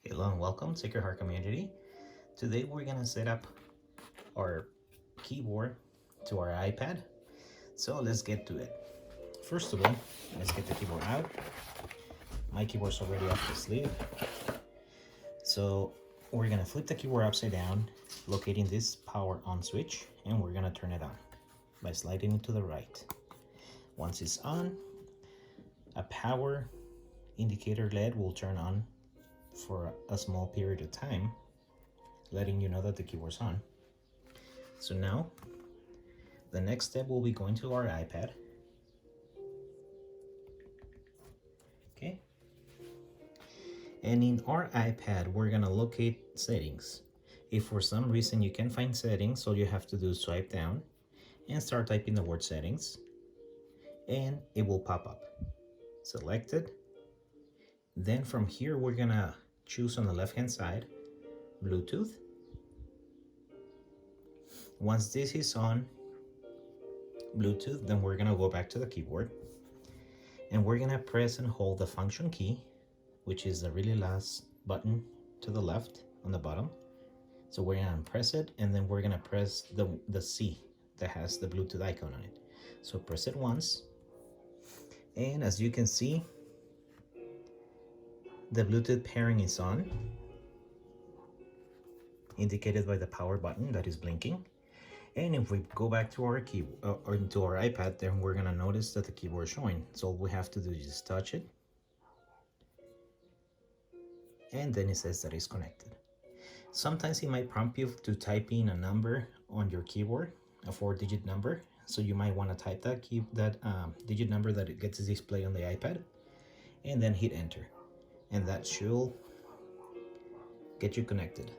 Hello and welcome to Sacred Heart Community. Today we're gonna set up our keyboard to our iPad. So let's get to it. First of all, let's get the keyboard out. My keyboard's already off the sleeve. So we're gonna flip the keyboard upside down, locating this power on switch, and we're gonna turn it on by sliding it to the right. Once it's on, a power indicator LED will turn on for a small period of time, letting you know that the keyboard's on. So now, the next step will be going to our iPad. Okay. And in our iPad, we're gonna locate settings. If for some reason you can't find settings, all you have to do is swipe down and start typing the word settings, and it will pop up. Select it. Then from here, we're gonna choose on the left-hand side, Bluetooth. Once this is on Bluetooth, then we're gonna go back to the keyboard and we're gonna press and hold the function key, which is the really last button to the left on the bottom. So we're gonna press it, and then we're gonna press the C that has the Bluetooth icon on it. So press it once, and as you can see, the Bluetooth pairing is on, indicated by the power button that is blinking. And if we go back to our keyboard or into our iPad, then we're gonna notice that the keyboard is showing. So all we have to do is just touch it, and then it says that it's connected. Sometimes it might prompt you to type in a number on your keyboard, a 4-digit number. So you might want to type that digit number that it gets displayed on the iPad, and then hit enter, and that should get you connected.